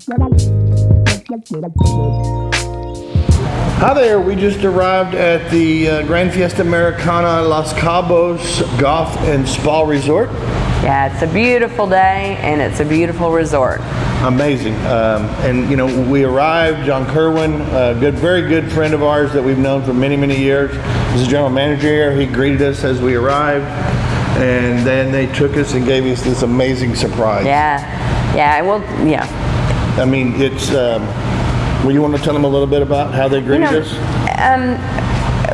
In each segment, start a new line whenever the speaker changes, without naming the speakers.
Hi there, we just arrived at the Grand Fiesta Americana Los Cabos Golf and Spa Resort.
Yeah, it's a beautiful day and it's a beautiful resort.
Amazing. And you know, we arrived, John Kerwin, a very good friend of ours that we've known for many, many years. He's the general manager here. He greeted us as we arrived, and then they took us and gave us this amazing surprise.
Yeah.
I mean, it's, well, you want to tell them a little bit about how they greeted us?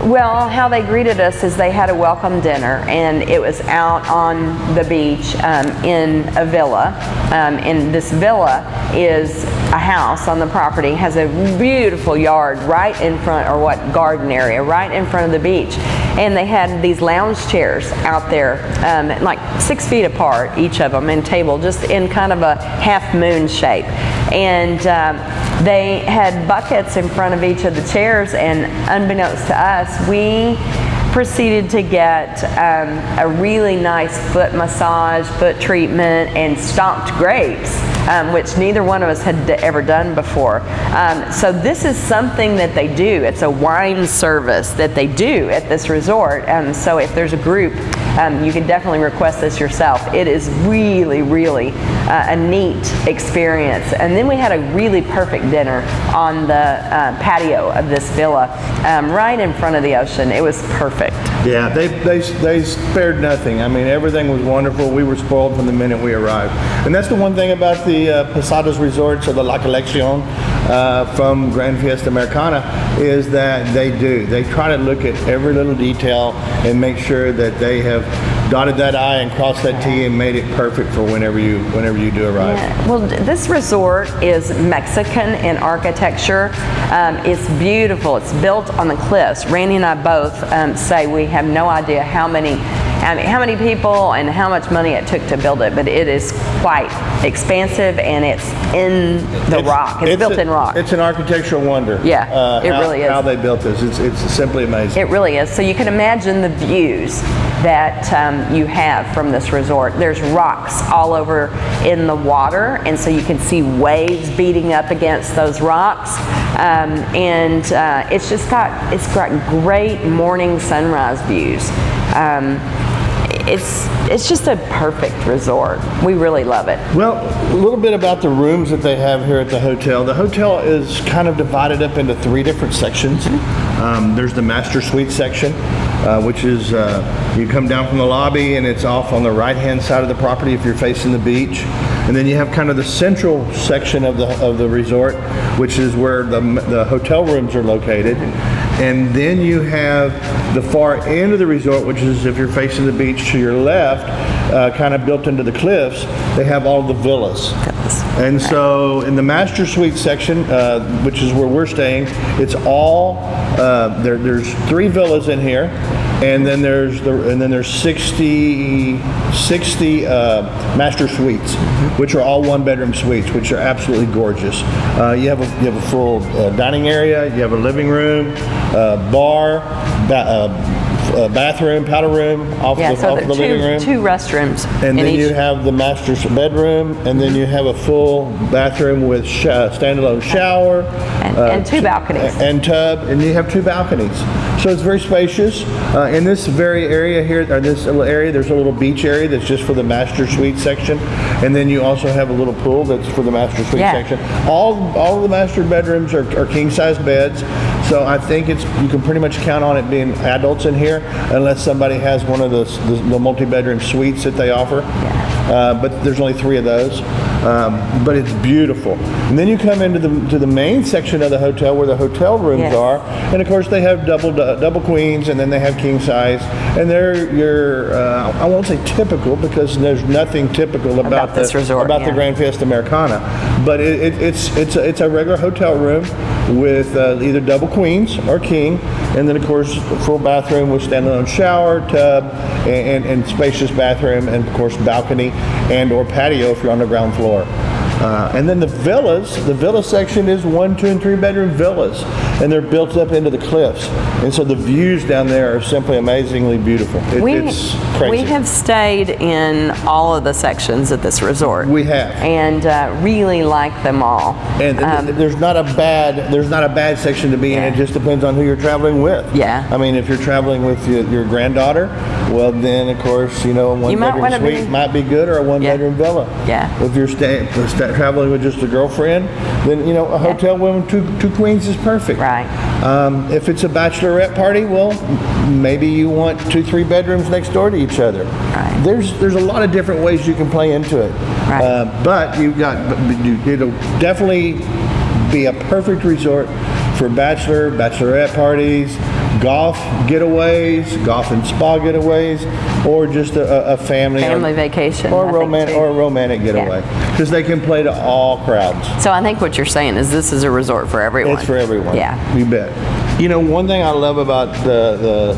Well, how they greeted us is they had a welcome dinner, and it was out on the beach in a villa. And this villa is a house on the property, has a beautiful yard right in front, or garden area, right in front of the beach. And they had these lounge chairs out there, like 6 feet apart, each of them, and table, just in kind of a half moon shape. And they had buckets in front of each of the chairs, and unbeknownst to us, we proceeded to get a really nice foot massage, foot treatment, and stomped grapes, which neither one of us had ever done before. So this is something that they do. It's a wine service that they do at this resort. So if there's a group, you can definitely request this yourself. It is really, really a neat experience. And then we had a really perfect dinner on the patio of this villa, right in front of the ocean. It was perfect.
Yeah, they spared nothing. I mean, everything was wonderful. We were spoiled from the minute we arrived. And that's the one thing about the Posadas resorts, or the La Colección from Grand Fiesta Americana, is that they try to look at every little detail and make sure that they have dotted that I and crossed that T and made it perfect for whenever you do arrive.
Yeah. Well, this resort is Mexican in architecture. It's beautiful. It's built on the cliffs. Randy and I both say we have no idea how many people and how much money it took to build it, but it is quite expansive, and it's in the rock. It's built in rock.
It's an architectural wonder.
Yeah, it really is.
How they built this. It's simply amazing.
It really is. So you can imagine the views that you have from this resort. There's rocks all over in the water, and so you can see waves beating up against those rocks. It's got great morning sunrise views. It's just a perfect resort. We really love it.
Well, a little bit about the rooms that they have here at the hotel. The hotel is kind of divided up into 3 different sections. There's the master suite section, which is you come down from the lobby, and it's off on the right-hand side of the property if you're facing the beach. And then you have kind of the central section of the resort, which is where the hotel rooms are located. And then you have the far end of the resort, which is if you're facing the beach to your left, kind of built into the cliffs. They have all the villas. And so in the master suite section, which is where we're staying, it's all there's 3 villas in here, and then there's 60 master suites, which are all 1-bedroom suites, which are absolutely gorgeous. You have a full dining area, you have a living room, bar, bathroom, powder room, off the living room.
2 restrooms.
And then you have the master's bedroom, and then you have a full bathroom with standalone shower.
And 2 balconies.
And tub, and you have 2 balconies. So it's very spacious. In this very area here, or this little area, there's a little beach area that's just for the master suite section. And then you also have a little pool that's for the master suite section. All of the master bedrooms are king-size beds. So I think you can pretty much count on it being adults in here, unless somebody has one of the multi-bedroom suites that they offer. But there's only 3 of those. But it's beautiful. And then you come into the main section of the hotel where the hotel rooms are, and of course they have double queens, and then they have king size, and they're I won't say typical, because there's nothing typical about
this resort,
the Grand Fiesta Americana, but it's a regular hotel room with either double queens or king, and then of course full bathroom with standalone shower, tub, and spacious bathroom, and of course balcony and or patio if you're on the ground floor. And then the villa section is 1, 2, and 3 bedroom villas, and they're built up into the cliffs. And so the views down there are simply amazingly beautiful. It's crazy.
We have stayed in all of the sections at this resort.
We have.
And really like them all.
And there's not a bad section to be in. It just depends on who you're traveling with.
Yeah.
I mean, if you're traveling with your granddaughter, well, then of course, a one-bedroom suite might be good, or a one-bedroom villa.
Yeah.
If you're traveling with just a girlfriend, then a hotel room, two queens is perfect.
Right.
If it's a bachelorette party, well, maybe you want 2, 3 bedrooms next door to each other.
Right.
There's a lot of different ways you can play into it.
Right.
But it'll definitely be a perfect resort for bachelorette parties, golf getaways, golf and spa getaways, or just a family
vacation,
or a romantic getaway, because they can play to all crowds.
So I think what you're saying is this is a resort for everyone.
It's for everyone.
Yeah,
you bet. One thing I love about the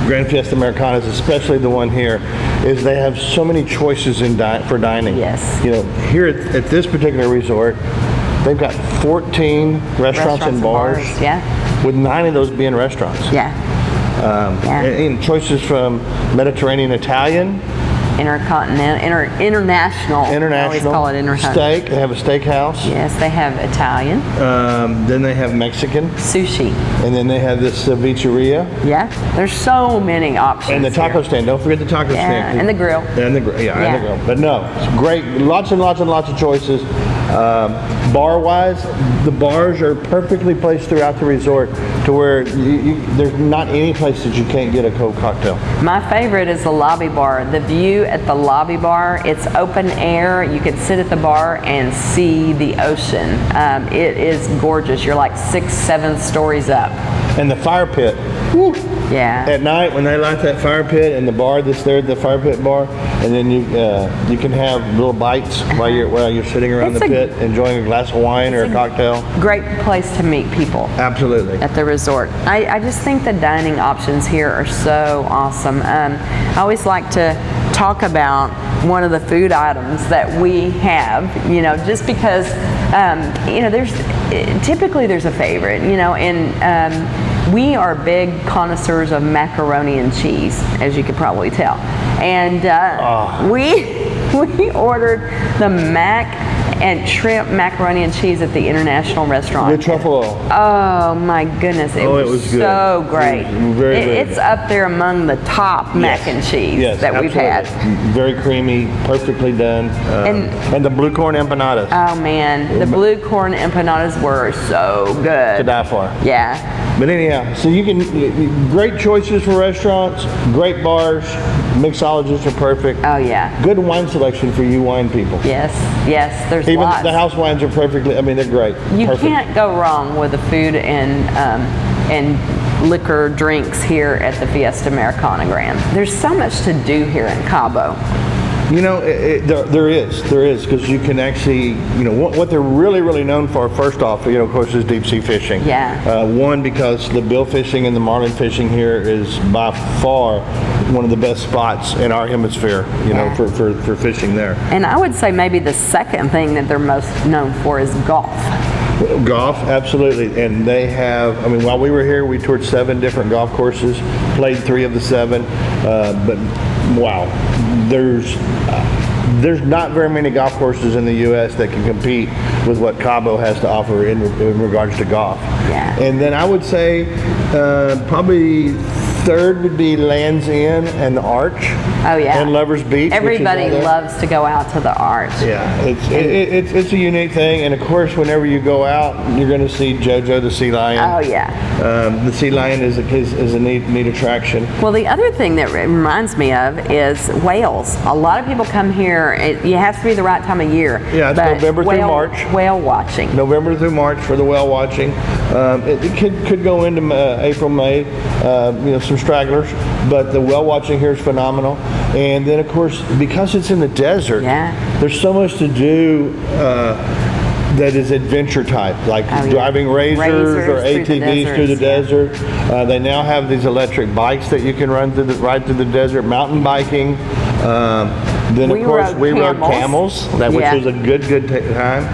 Grand Fiesta Americanas, especially the one here, is they have so many choices for dining.
Yes.
Here at this particular resort, they've got 14 restaurants and bars.
Yeah.
With 9 of those being restaurants.
Yeah.
And choices from Mediterranean, Italian,
international. I always call it international.
Steak. They have a steakhouse.
Yes, they have Italian.
Then they have Mexican.
Sushi.
And then they have this cevicheria.
Yeah. There's so many options.
And the taco stand. Don't forget the taco stand.
And the grill.
And the grill. Yeah, and the grill. But no, it's great. Lots and lots and lots of choices. Bar-wise, the bars are perfectly placed throughout the resort to where there's not any place that you can't get a cold cocktail.
My favorite is the lobby bar. The view at the lobby bar, it's open air. You can sit at the bar and see the ocean. It is gorgeous. You're like 6, 7 stories up.
And the fire pit. Woo.
Yeah.
At night when they light that fire pit and the bar that's there at the fire pit bar, and then you can have little bites while you're sitting around the pit enjoying a glass of wine or a cocktail.
Great place to meet people.
Absolutely.
At the resort. I just think the dining options here are so awesome. I always like to talk about one of the food items that we have, just because typically there's a favorite, and we are big connoisseurs of macaroni and cheese, as you could probably tell. And we ordered the mac and shrimp macaroni and cheese at the International Restaurant.
With truffle oil.
Oh my goodness, it was good. So great. It's up there among the top mac and cheese that we've had.
Very creamy, perfectly done. And the blue corn empanadas.
Oh man, the blue corn empanadas were so good.
To die for.
Yeah.
But anyhow, so great choices for restaurants, great bars, mixologists are perfect.
Oh yeah.
Good wine selection for you wine people.
Yes, there's
even
lots.
The house wines are they're great.
You can't go wrong with the food and liquor drinks here at the Fiesta Americana Grand. There's so much to do here in Cabo.
There is, because you can actually, what they're really, really known for, first off, of course, is deep sea fishing.
Yeah.
One, because the bill fishing and the marlin fishing here is by far one of the best spots in our hemisphere, for fishing there.
And I would say maybe the second thing that they're most known for is golf.
Golf, absolutely. And they have, while we were here, we toured 7 different golf courses, played 3 of the 7, but wow, there's not very many golf courses in the U.S. that can compete with what Cabo has to offer in regards to golf.
Yeah.
And then I would say probably third would be Land's End and the Arch.
Oh yeah.
And Lovers Beach.
Everybody loves to go out to the Arch.
Yeah, it's a unique thing, and of course, whenever you go out, you're going to see JoJo the sea lion.
Oh yeah.
The sea lion is a neat attraction.
Well, the other thing that it reminds me of is whales. A lot of people come here. You have to be the right time of year.
Yeah, it's November through March.
Whale watching.
November through March for the whale watching. It could go into April, May. Some stragglers, but the whale watching here is phenomenal. And then, of course, because it's in the desert, there's so much to do that is adventure type, like driving razors or ATVs through the desert. They now have these electric bikes that you can ride through the desert, mountain biking. Then of
We
course
rode
we rode
camels.
camels, which
Yeah.
was a good time.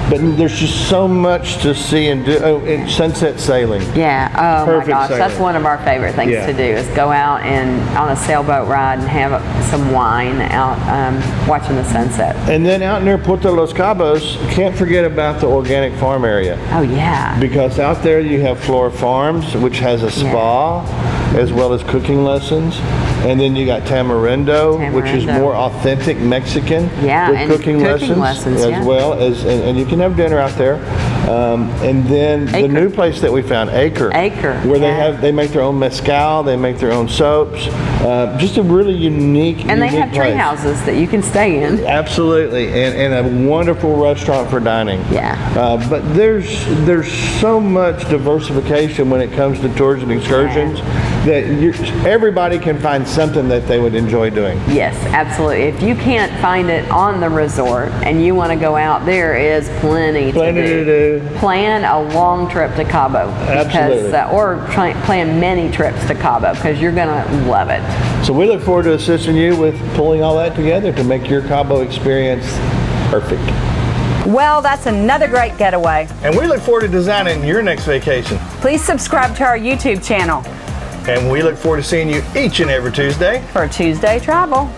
But there's just so much to see and do. Oh, and sunset sailing.
Yeah, oh
Perfect
my gosh, that's
sailing.
one of our favorite things
Yeah.
to do is go out and on a sailboat ride and have some wine out watching the sunset.
And then out near Puerto Los Cabos, can't forget about the organic farm area.
Oh yeah.
Because out there you have Flora Farms, which has a spa, as well as cooking lessons. And then you got Tamarindo, which is
Tamarindo.
more authentic Mexican,
Yeah,
with
and
cooking lessons
yeah.
as well as, and you can have dinner out there. And then the
Acre.
new place that we found, Acre, where they make their own mezcal, they make their own soaps. Just a really unique,
And they have tree
place.
houses that you can stay in.
Absolutely, and a wonderful restaurant for dining.
Yeah.
But there's so much diversification when it comes to tours and excursions that everybody can find something that they would enjoy doing.
Yes, absolutely. If you can't find it on the resort and you want to go out, there is plenty to do. Plan a long trip to Cabo.
Absolutely.
Because, or plan many trips to Cabo because you're going to love it.
So we look forward to assisting you with pulling all that together to make your Cabo experience perfect.
Well, that's another great getaway.
And we look forward to designing your next vacation.
Please subscribe to our YouTube channel
And we look forward to seeing you each and every Tuesday.
for Tuesday Travel.